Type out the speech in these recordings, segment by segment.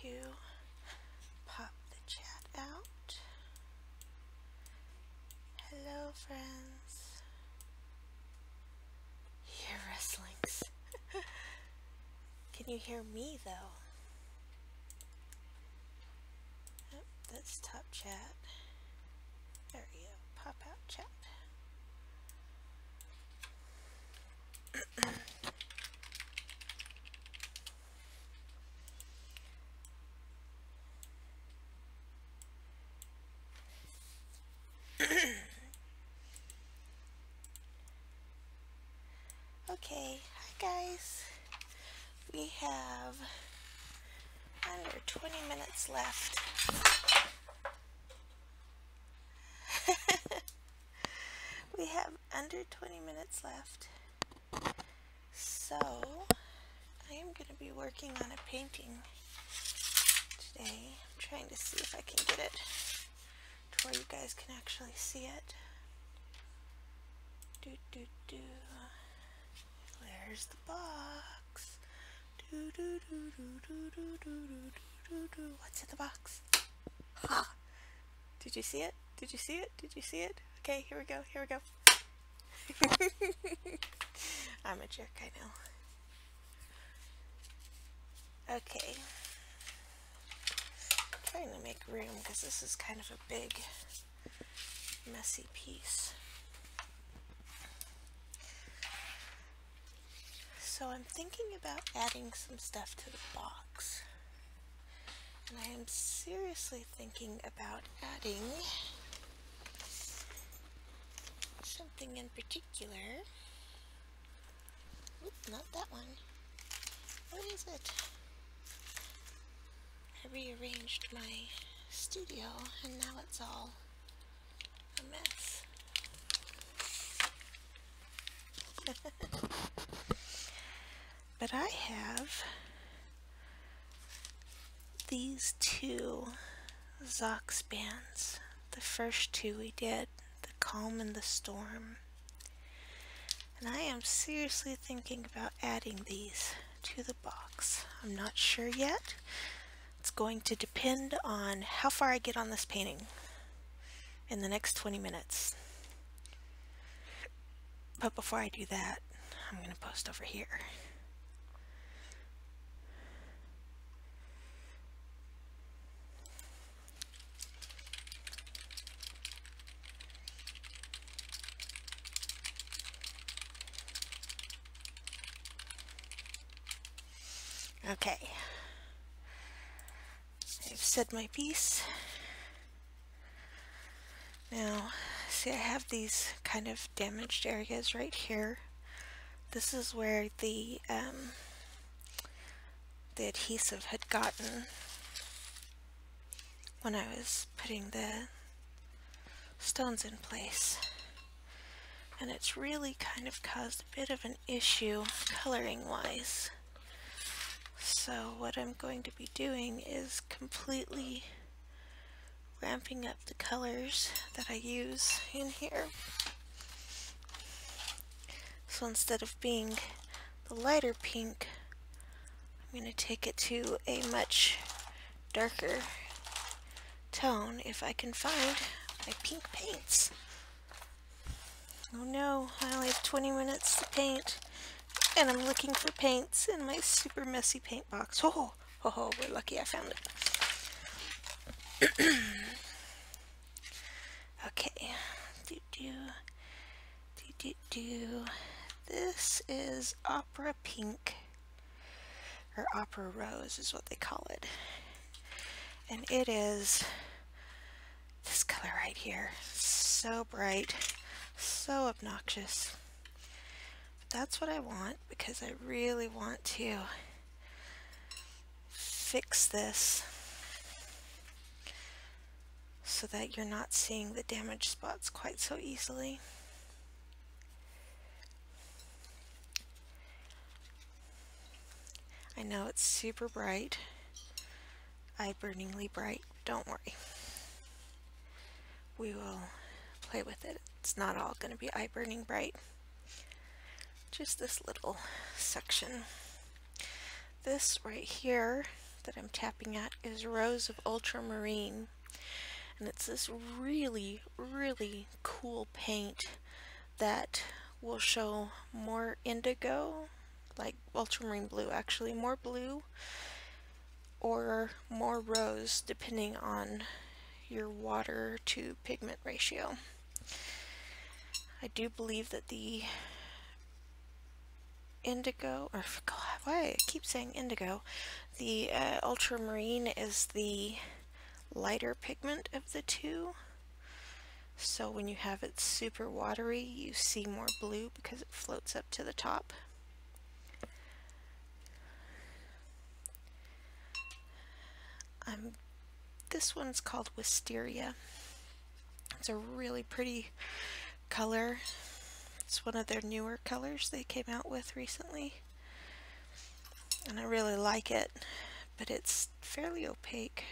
to pop the chat out. Hello, friends. Ear rustlings. Can you hear me, though? Oh, that's top chat. There we go. Pop out chat. Okay, hi guys. We have under 20 minutes left. We have under 20 minutes left. So, I am going to be working on a painting today. I'm trying to see if I can get it to where you guys can actually see it. There's the box. What's in the box? Ha! Did you see it? Did you see it? Did you see it? Okay, here we go. Here we go. I'm a jerk, I know. Okay. I'm trying to make room because this is kind of a big, messy piece. So I'm thinking about adding some stuff to the box. And I am seriously thinking about adding something in particular. Oop, not that one. What is it? I rearranged my studio and now it's all a mess. But I have these two Zox bands. The first two we did, the Calm and the Storm. And I am seriously thinking about adding these to the box. I'm not sure yet. It's going to depend on how far I get on this painting in the next 20 minutes. But before I do that, I'm going to post over here. Okay, I've said my piece. Now, see, I have these kind of damaged areas right here. This is where the adhesive had gotten when I was putting the stones in place. And it's really kind of caused a bit of an issue coloring wise. So what I'm going to be doing is completely ramping up the colors that I use in here. So instead of being the lighter pink, I'm going to take it to a much darker tone if I can find my pink paints. Oh no, I only have 20 minutes to paint. And I'm looking for paints in my super messy paint box. Oh, we're lucky I found it. Okay. This is Opera Pink, or Opera Rose is what they call it. And it is this color right here. So bright, so obnoxious. That's what I want because I really want to fix this so that you're not seeing the damaged spots quite so easily. I know it's super bright, eye-burningly bright. Don't worry. We will play with it. It's not all going to be eye-burning bright. Just this little section. This right here that I'm tapping at is Rose of Ultramarine. And it's this really, really cool paint that will show more indigo, like ultramarine blue actually, more blue or more rose depending on your water to pigment ratio. I do believe that the indigo, or God, why I keep saying indigo, the ultramarine is the lighter pigment of the two. So when you have it super watery, you see more blue because it floats up to the top. This one's called Wisteria. It's a really pretty color. It's one of their newer colors they came out with recently. And I really like it, but it's fairly opaque,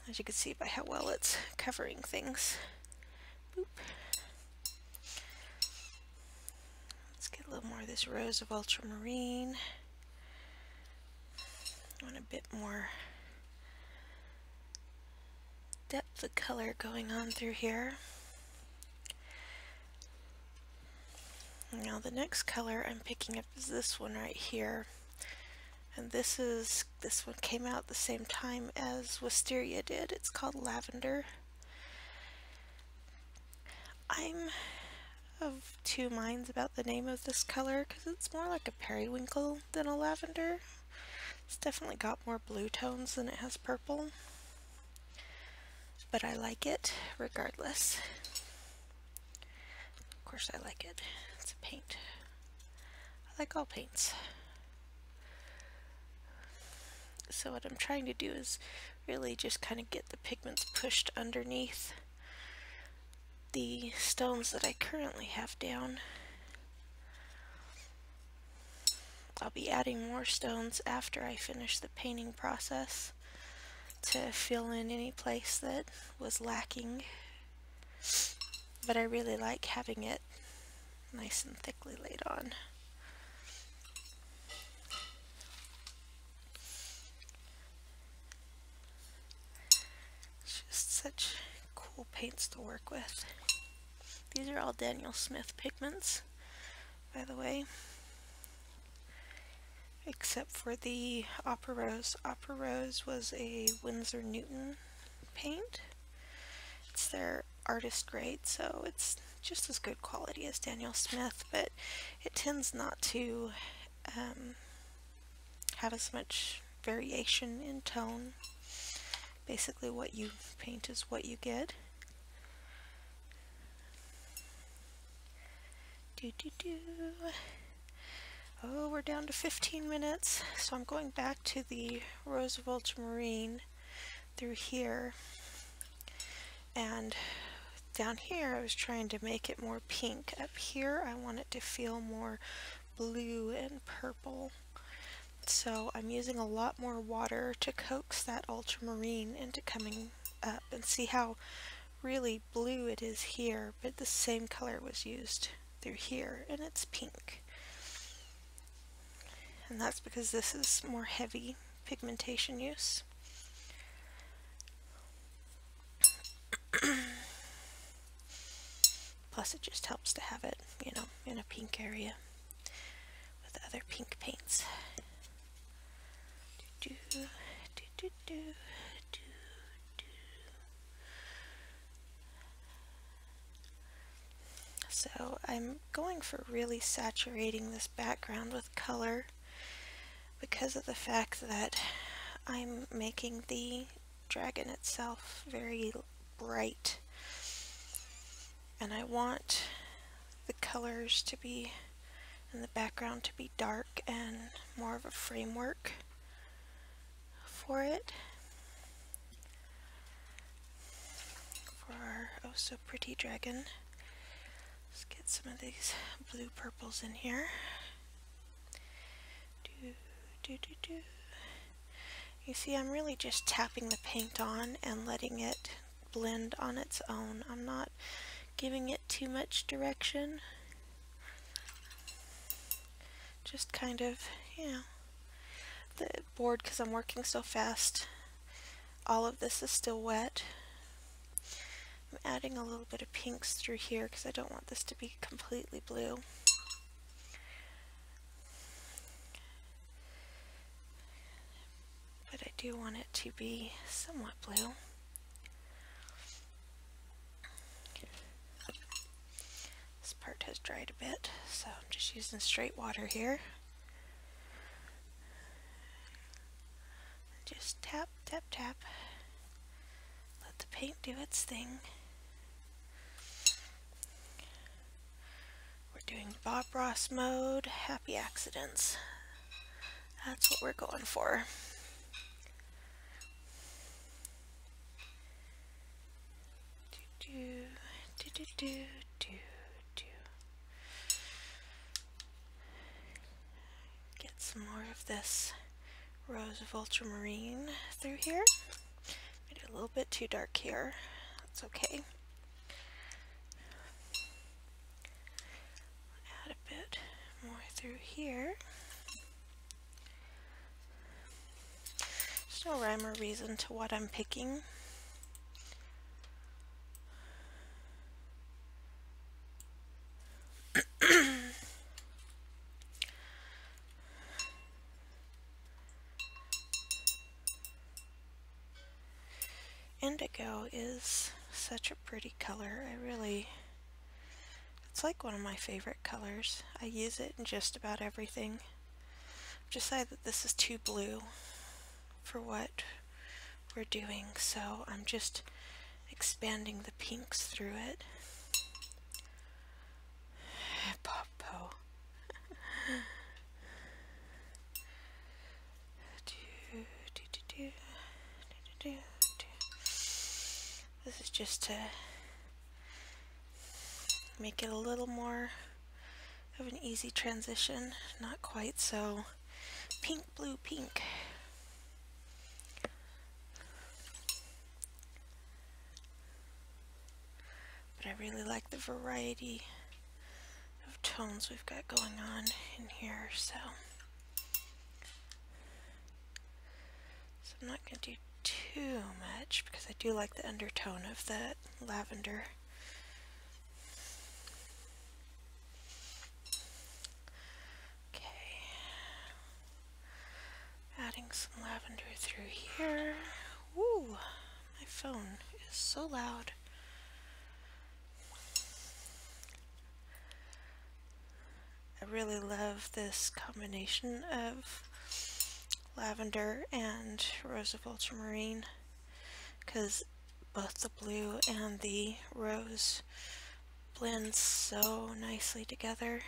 as you can see by how well it's covering things. Boop. Let's get a little more of this Rose of Ultramarine. I want a bit more depth of color going on through here. Now the next color I'm picking up is this one right here. And this one came out the same time as Wisteria did. It's called Lavender. I'm of two minds about the name of this color because it's more like a periwinkle than a lavender. It's definitely got more blue tones than it has purple, but I like it regardless. Of course I like it. It's a paint. I like all paints. So what I'm trying to do is really just kind of get the pigments pushed underneath the stones that I currently have down. I'll be adding more stones after I finish the painting process to fill in any place that was lacking, but I really like having it nice and thickly laid on. It's just such cool paints to work with. These are all Daniel Smith pigments, by the way, except for the Opera Rose. Opera Rose was a Winsor Newton paint. It's their artist grade, so it's just as good quality as Daniel Smith, but it tends not to have as much variation in tone. Basically what you paint is what you get. Oh, we're down to 15 minutes, so I'm going back to the Rose of Ultramarine through here, and down here I was trying to make it more pink. Up here I want it to feel more blue and purple, so I'm using a lot more water to coax that ultramarine into coming up, and see how really blue it is here, but the same color was used through here and it's pink. And that's because this is more heavy pigmentation use. Plus it just helps to have it, you know, in a pink area with other pink paints. So I'm going for really saturating this background with color because of the fact that I'm making the dragon itself very bright, and I want the colors to be in the background to be dark and more of a framework for it, for our oh so pretty dragon. Let's get some of these blue purples in here. You see, I'm really just tapping the paint on and letting it blend on its own. I'm not giving it too much direction. Just kind of, you know, the board because I'm working so fast. All of this is still wet. I'm adding a little bit of pinks through here because I don't want this to be completely blue. But I do want it to be somewhat blue. This part has dried a bit, so I'm just using straight water here. Just tap, tap, tap. Let the paint do its thing. We're doing Bob Ross mode, happy accidents. That's what we're going for. Do, do, do, do, do, do. Get some more of this Rose of Ultramarine through here. Made it a little bit too dark here. That's okay. Add a bit more through here. There's no rhyme or reason to what I'm picking. Indigo is such a pretty color. It's like one of my favorite colors. I use it in just about everything. I've decided that this is too blue for what we're doing, so I'm just expanding the pinks through it. Popo. This is just to make it a little more of an easy transition, not quite so pink, blue, pink. But I really like the variety of tones we've got going on in here, so I'm not going to do too much because I do like the undertone of that lavender. Okay, adding some lavender through here. Woo, my phone is so loud. I really love this combination of lavender and Rose of Ultramarine because both the blue and the rose blend so nicely together.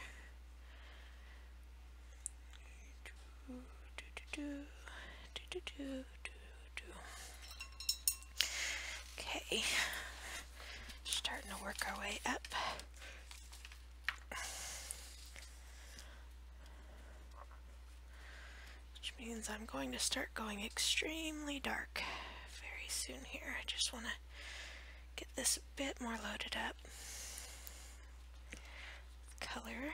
Okay, starting to work our way up. Which means I'm going to start going extremely dark very soon here. I just want to get this a bit more loaded up. Color.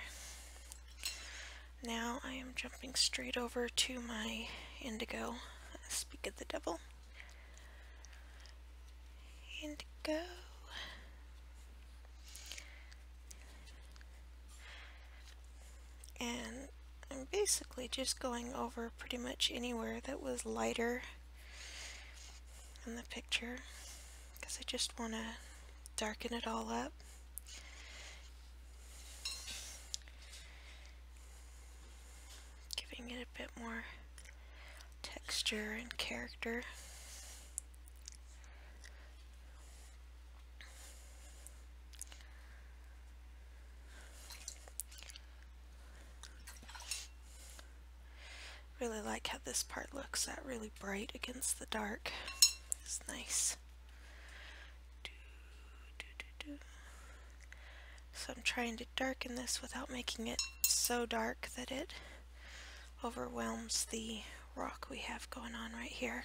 Now I am jumping straight over to my indigo. Speak of the devil. Indigo. And I'm basically just going over pretty much anywhere that was lighter in the picture because I just want to darken it all up. Giving it a bit more texture and character. Really like how this part looks, that really bright against the dark. It's nice. So I'm trying to darken this without making it so dark that it overwhelms the rock we have going on right here.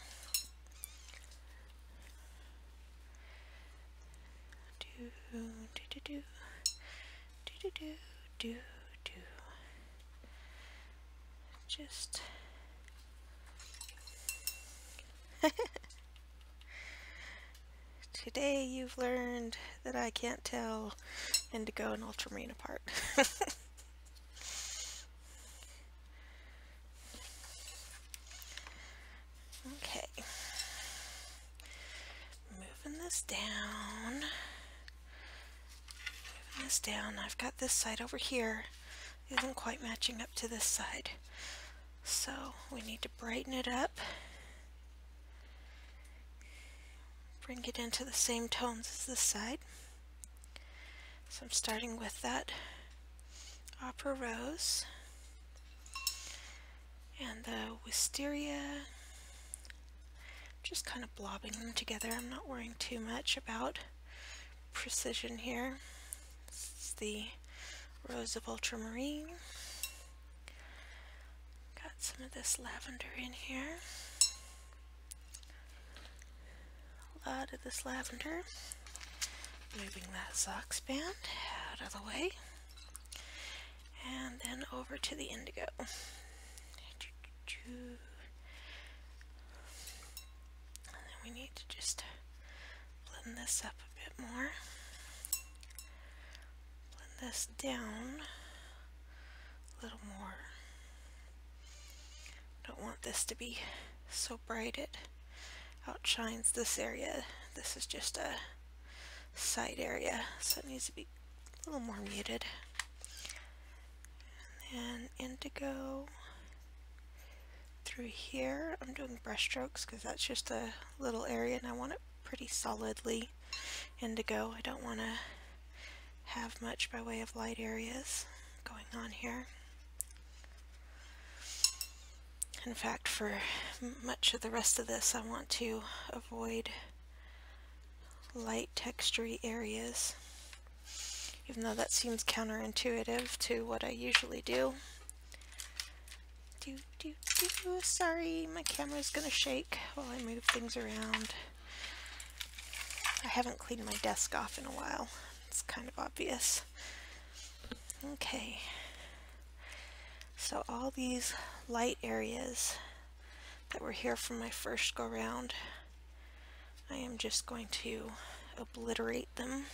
Just Today you've learned that I can't tell indigo and ultramarine apart. Okay. Moving this down. I've got this side over here. It isn't quite matching up to this side. So we need to brighten it up. Bring it into the same tones as this side. So I'm starting with that Opera Rose and the Wisteria. Just kind of blobbing them together. I'm not worrying too much about precision here. This is the Rose of Ultramarine. Got some of this lavender in here. A lot of this lavender. Moving that Zox band out of the way. And then over to the indigo. And then we need to just blend this up a bit more. Blend this down a little more. Don't want this to be so bright it outshines this area. This is just a side area, so it needs to be a little more muted. And indigo through here. I'm doing brush strokes because that's just a little area and I want it pretty solidly indigo. I don't want to have much by way of light areas going on here. In fact, for much of the rest of this, I want to avoid light textury areas, even though that seems counterintuitive to what I usually do. Sorry, my camera's gonna shake while I move things around. I haven't cleaned my desk off in a while. It's kind of obvious. Okay. So all these light areas that were here from my first go round, I am just going to obliterate them.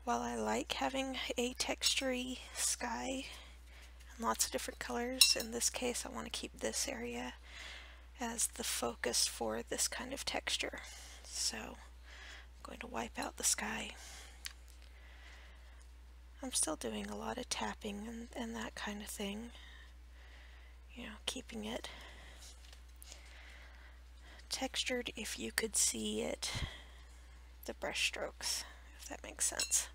While I like having a textury sky and lots of different colors, in this case I want to keep this area as the focus for this kind of texture. So I'm going to wipe out the sky. I'm still doing a lot of tapping and that kind of thing, you know, keeping it textured if you could see it, the brush strokes, if that makes sense.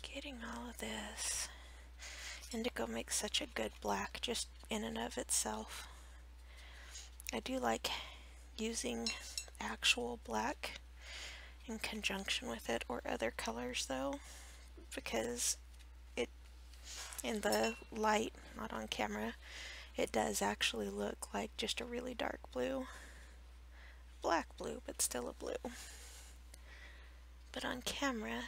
Getting all of this. Indigo makes such a good black just in and of itself. I do like using actual black in conjunction with it or other colors though, because it, in the light, not on camera, it does actually look like just a really dark blue. Black blue, but still a blue. But on camera,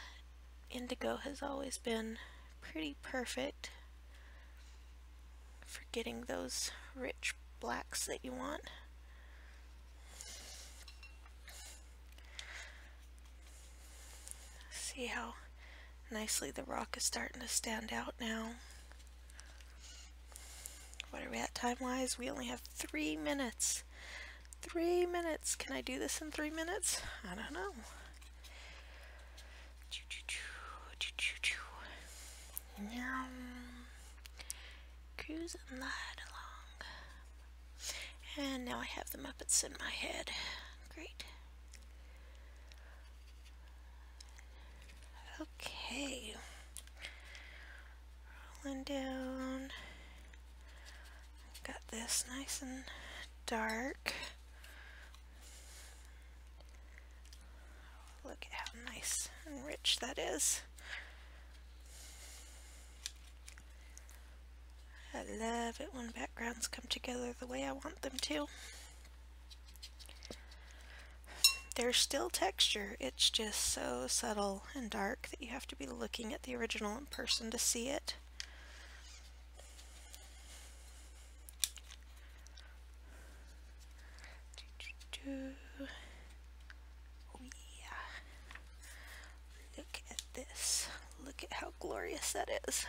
indigo has always been pretty perfect for getting those rich blacks that you want. See how nicely the rock is starting to stand out now. What are we at time-wise? We only have 3 minutes. 3 minutes. Can I do this in 3 minutes? I don't know. Cruising right along. And now I have the Muppets in my head. Great. Okay. Rolling down. Got this nice and dark. Look at how nice and rich that is. I love it when backgrounds come together the way I want them to. There's still texture, it's just so subtle and dark that you have to be looking at the original in person to see it. Oh yeah. Look at this. Look at how glorious that is.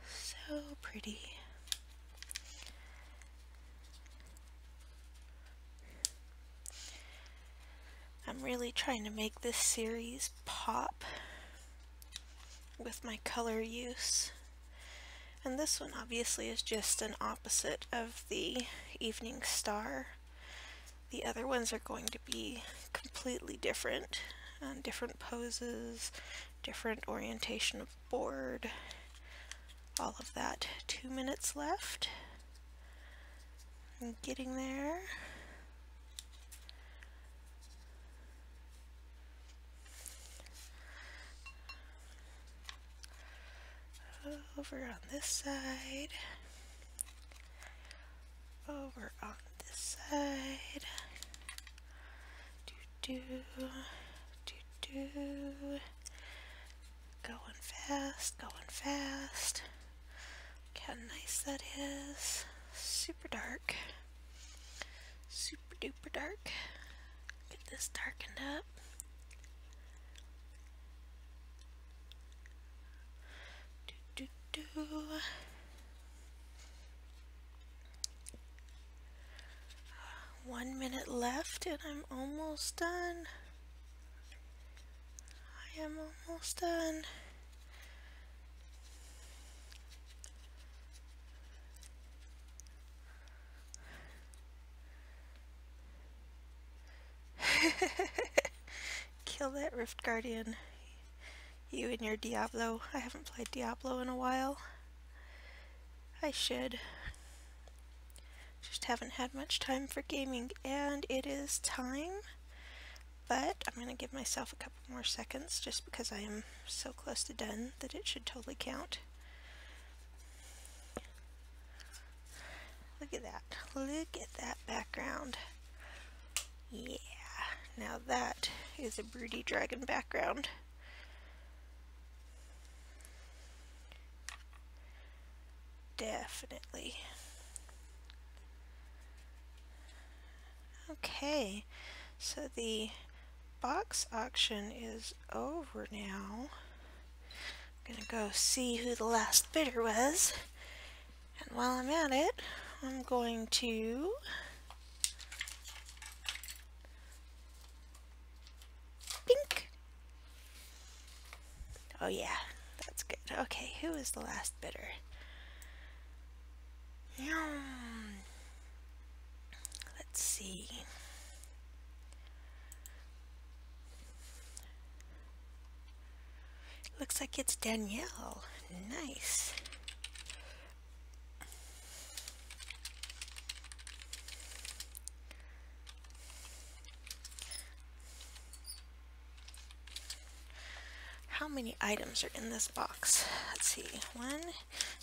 So pretty. I'm really trying to make this series pop with my color use. And this one obviously is just an opposite of the Evening Star. The other ones are going to be completely different. Different poses, different orientation of board, all of that. 2 minutes left. I'm getting there. Over on this side. Over on this side. Do do do. Going fast, going fast. Look how nice that is. Super dark. Super duper dark. Get this darkened up. Do do do. 1 minute left and I'm almost done. I am almost done. Kill that Rift Guardian. You and your Diablo. I haven't played Diablo in a while. I should. Just haven't had much time for gaming, and it is time. But I'm going to give myself a couple more seconds just because I am so close to done that it should totally count. Look at that. Look at that background. Yeah. Now that is a broody dragon background. Definitely. Okay, so the box auction is over now. I'm gonna go see who the last bidder was, and while I'm at it, I'm going to pink. Oh yeah, that's good. Okay, who is the last bidder? Let's see. Looks like it's Danielle. Nice. How many items are in this box? Let's see. 1,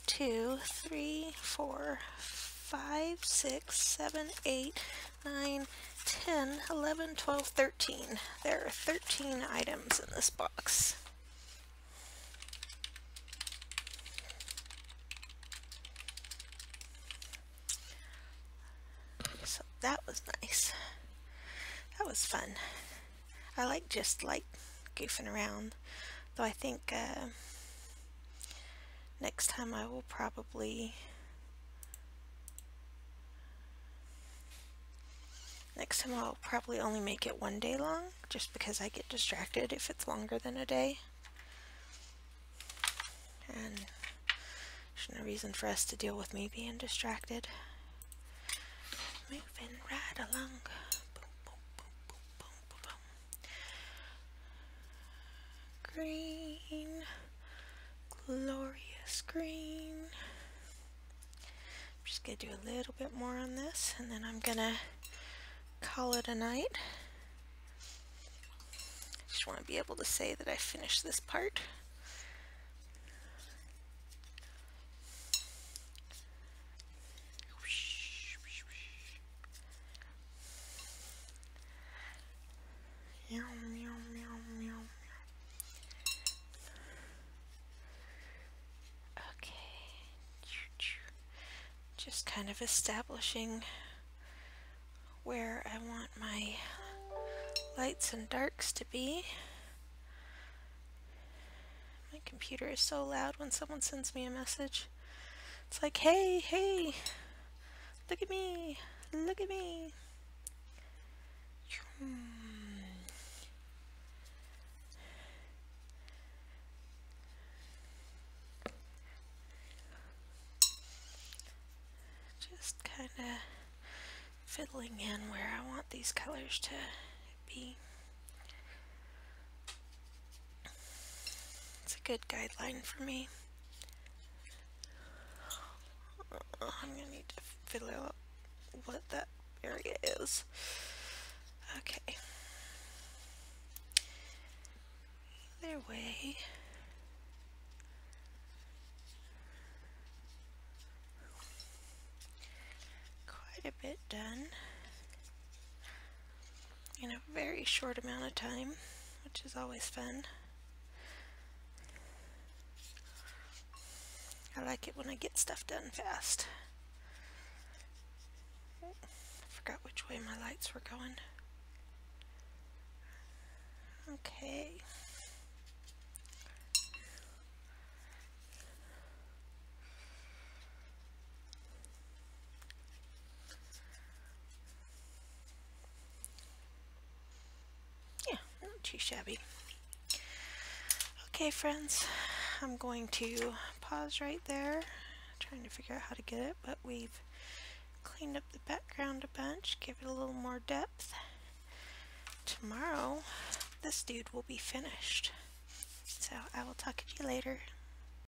2, 3, 4, 5, 6, 7, 8, 9, 10, 11, 12, 13. There are 13 items in this box. So that was nice. That was fun. I like just like goofing around. Though I think next time I will probably I'll probably only make it 1 day long, just because I get distracted if it's longer than a day. And there's no reason for us to deal with me being distracted. Moving right along. Boom, boom, boom, boom, boom, boom, boom. Green. Glorious green. I'm just going to do a little bit more on this, and then I'm going to call it a night. Just want to be able to say that I finished this part. Okay. Just kind of establishing where I want my lights and darks to be. My computer is so loud when someone sends me a message. It's like, hey, hey, look at me, look at me. Just kind of fiddling in where I want these colors to be. It's a good guideline for me. I'm gonna need to fiddle out what that area is. Okay. Either way, quite a bit done in a very short amount of time, which is always fun. I like it when I get stuff done fast. I forgot which way my lights were going. Okay. Yeah, not too shabby. Okay, friends, I'm going to pause right there, trying to figure out how to get it, but we've cleaned up the background a bunch, give it a little more depth. Tomorrow, this dude will be finished. So I will talk to you later.